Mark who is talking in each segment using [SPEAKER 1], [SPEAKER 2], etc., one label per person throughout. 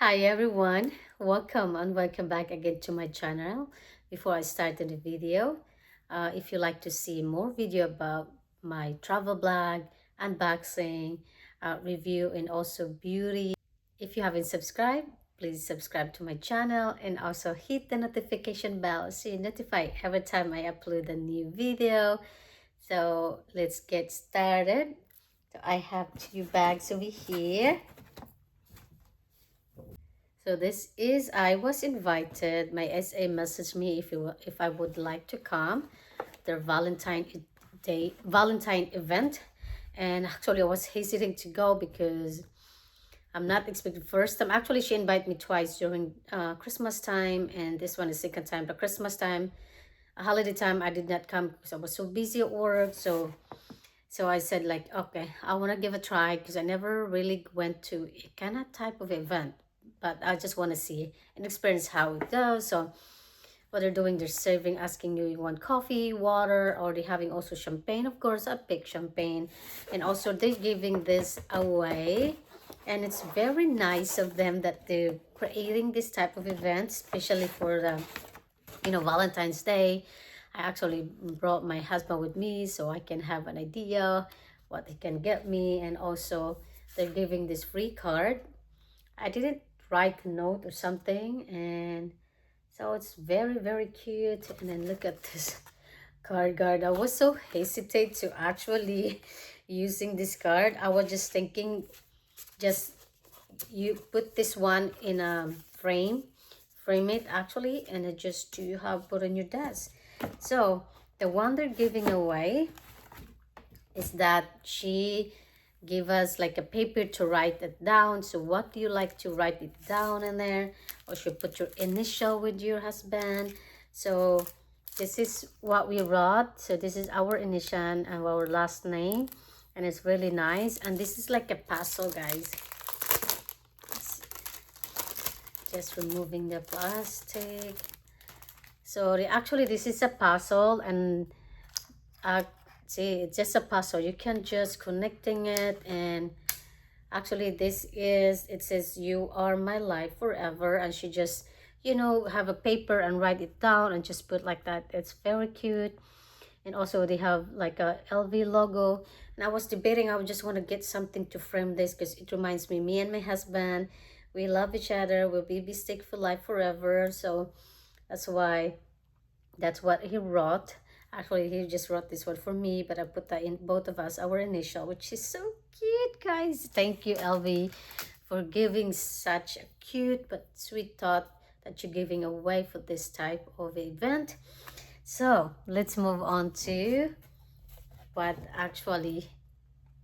[SPEAKER 1] Hi everyone, welcome and welcome back again to my channel. Before I start the video, if you like to see more video about my travel blog, unboxing, review, and also beauty, if you haven't subscribed, please subscribe to my channel and also hit the notification bell so you're notified every time I upload a new video. So let's get started. So I have two bags over here. So this is, I was invited, my SA messaged me if I would like to come, their Valentine event. And actually I was hesitating to go because I'm not expecting first time. Actually, she invited me twice during Christmas time, and this one is second time. But Christmas time, holiday time, I did not come because I was so busy at work. So I said like, okay, I want to give a try because I never really went to a kind of type of event, but I just want to see and experience how it goes. So what they're doing, they're serving, asking you want coffee, water, or they're having also champagne. Of course, I pick champagne. And also they're giving this away. And it's very nice of them that they're creating this type of event, especially for the Valentine's Day. I actually brought my husband with me so I can have an idea what he can get me. And also they're giving this free card. I didn't write a note or something, and so it's very, very cute. And then look at this card guard. I was so hesitate to actually using this card. I was just thinking, just you put this one in a frame it actually, and it just you have put on your desk. So the one they're giving away is that she give us like a paper to write it down. So what do you like to write it down in there, or should put your initial with your husband. So this is what we wrote. So this is our initial and our last name, and it's really nice. And this is like a puzzle, guys. Just removing the plastic. So actually this is a puzzle, and see, it's just a puzzle. You can just connecting it, and actually this is, it says you are my life forever, and she just have a paper and write it down and just put like that. It's very cute. And also they have like a LV logo, and I was debating, I would just want to get something to frame this because it reminds me and my husband, we love each other, we'll be stick for life forever. So that's what he wrote. Actually, he just wrote this one for me, but I put that in both of us, our initial, which is so cute, guys. Thank you, LV, for giving such a cute but sweet thought that you're giving away for this type of event. So let's move on to what actually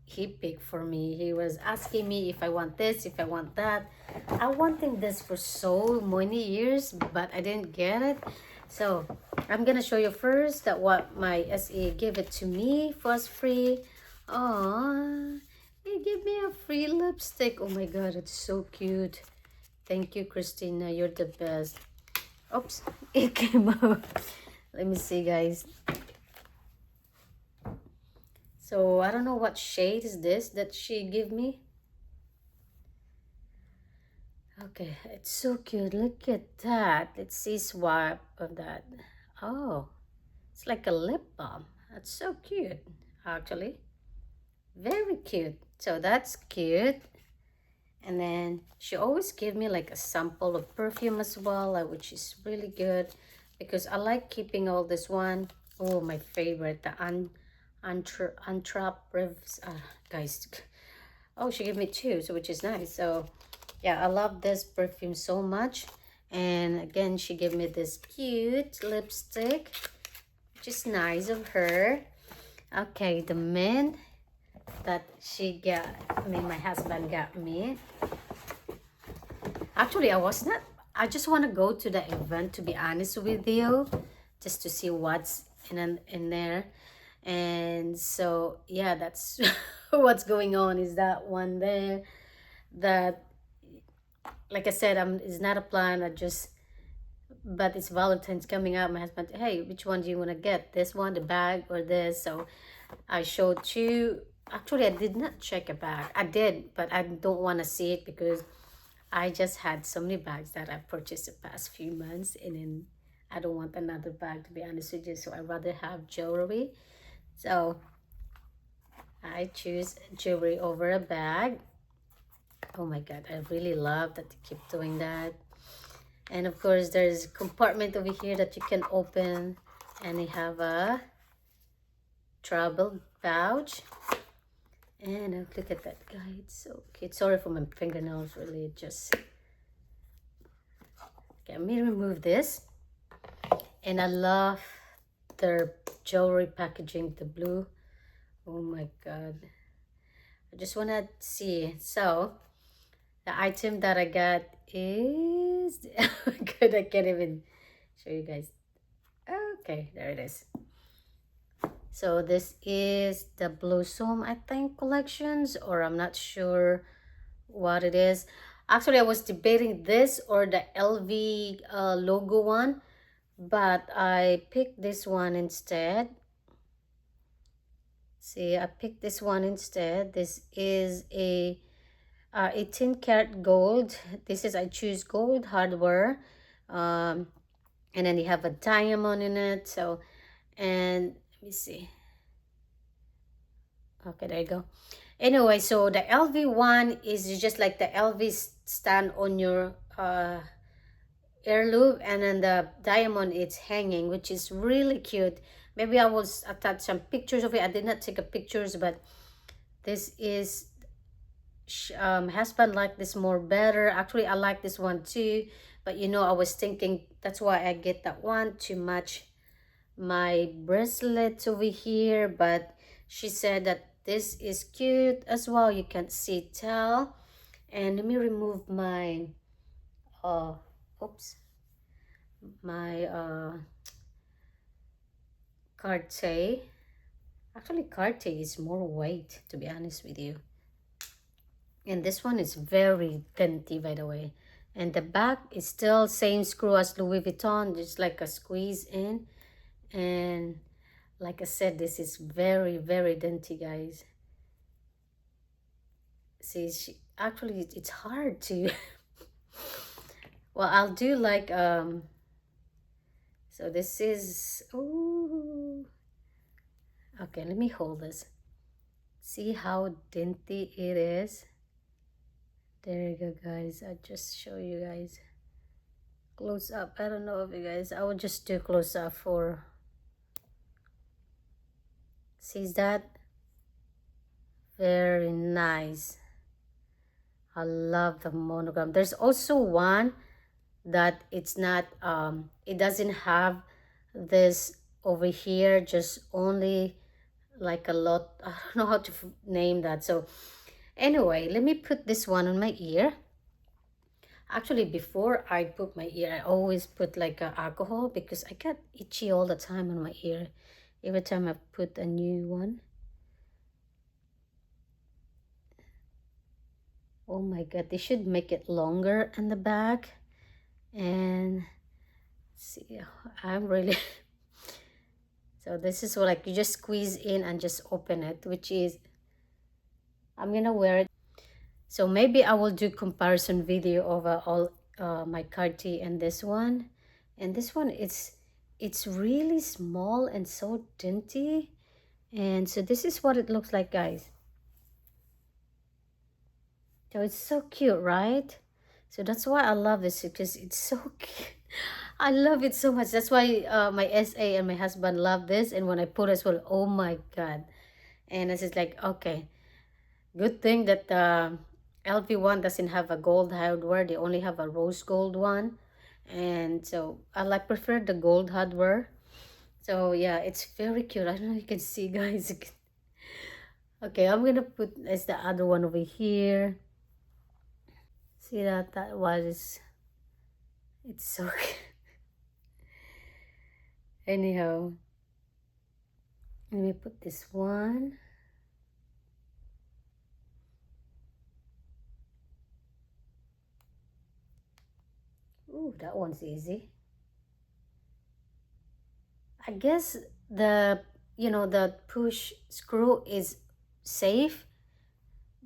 [SPEAKER 1] he picked for me. He was asking me if I want this, if I want that. I wanted this for so many years, but I didn't get it. So I'm gonna show you first that what my SE gave it to me was free. Oh, he gave me a free lipstick. Oh my god, it's so cute. Thank you, Christina, you're the best. Oops, it came out. Let me see, guys. So I don't know what shade is this that she gave me. Okay, it's so cute. Look at that. Let's see swap of that. Oh, it's like a lip balm. That's so cute, actually. Very cute. So that's cute. And then she always give me like a sample of perfume as well, which is really good because I like keeping all this one. Oh, my favorite, the Untrap Revs. Guys. Oh, she gave me two, so which is nice. So yeah, I love this perfume so much. And again, she gave me this cute lipstick, which is nice of her. Okay, the mint that she got me, my husband got me. Actually, I just want to go to the event, to be honest with you, just to see what's in there. And so yeah, that's what's going on, is that one there. That, like I said, it's not a plan. But it's Valentine's coming up. My husband, hey, which one do you want to get? This one, the bag, or this? So I showed two. Actually, I did not check a bag. I did, but I don't want to see it because I just had so many bags that I've purchased the past few months, and then I don't want another bag, to be honest with you. So I rather have jewelry. So I choose jewelry over a bag. Oh my God, I really love that they keep doing that. And of course, there's a compartment over here that you can open, and they have a travel pouch. And look at that guy, it's so cute. Sorry for my fingernails, really. Just okay, let me remove this. And I love their jewelry packaging, the blue. Oh my God, I just want to see. So the item that I got is good. I can't even show you guys. Okay, there it is. So this is the Blossom, I think, collections, or I'm not sure what it is. Actually, I was debating this or the LV logo one, but I picked this one instead. See, I picked this one instead. This is a 18 karat gold. This is, I choose gold hardware. Um, and then you have a diamond in it. So, and let me see. Okay, there you go. Anyway, so the LV one is just like the LV stand on your ear loop, and then the diamond it's hanging, which is really cute. Maybe I will attach some pictures of it. I did not take a pictures, but this is husband like this more better. Actually, I like this one too, but you know, I was thinking that's why I get that one to match my bracelet over here. But she said that this is cute as well. You can see tell. And let me remove my oops, my Cartier. Actually, Cartier is more weight, to be honest with you. And this one is very dainty, by the way. And the back is still same screw as Louis Vuitton, just like a squeeze in. And like I said, this is very, very dainty, guys. See, actually, it's hard to... Well, I'll do like, so this is, ooh. Okay, let me hold this. See how dainty it is? There you go, guys. I'll just show you guys close up. I don't know if you guys, I will just do close up for, sees that? Very nice. I love the monogram. There's also one that it's not, it doesn't have this over here, just only like a lot. I don't know how to name that. So anyway, let me put this one on my ear. Actually, before I put my ear, I always put like alcohol because I get itchy all the time on my ear every time I put a new one. Oh my God, they should make it longer in the back. And see, I'm really so this is what, like, you just squeeze in and just open it, which is, I'm gonna wear it. So maybe I will do comparison video of all my Cartier and this one. And this one, it's really small and so dainty. And so this is what it looks like, guys. So it's so cute, right? So that's why I love this, because it's so cute. I love it so much. That's why my SA and my husband love this. And when I put it as well, oh my God. And it's just like, okay, good thing that the LV one doesn't have a gold hardware. They only have a rose gold one. And so I like prefer the gold hardware. So yeah, it's very cute. I don't know if you can see, guys. Okay, I'm gonna put as the other one over here. See that was, it's so anyhow, let me put this one. Ooh, that one's easy. I guess the, you know, the push screw is safe.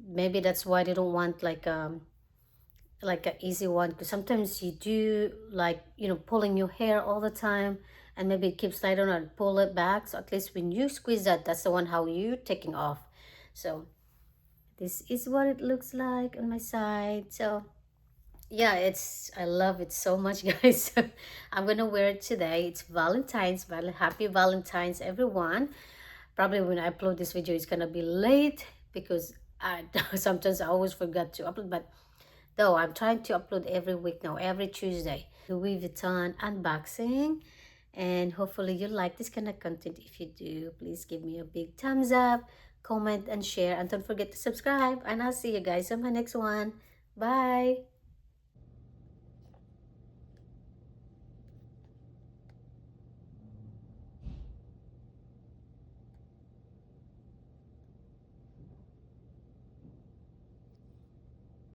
[SPEAKER 1] Maybe that's why they don't want like like an easy one, because sometimes you do like, you know, pulling your hair all the time, and maybe it keeps sliding on, pull it back. So at least when you squeeze that, that's the one how you taking off. So this is what it looks like on my side. So yeah, it's, I love it so much, guys. I'm gonna wear it today. It's Valentine's. Happy Valentine's, everyone. Probably when I upload this video, it's gonna be late because I sometimes I always forget to upload. But though I'm trying to upload every week now, every Tuesday. Louis Vuitton unboxing. And hopefully you like this kind of content. If you do, please give me a big thumbs up, comment and share, and don't forget to subscribe. And I'll see you guys on my next one. Bye.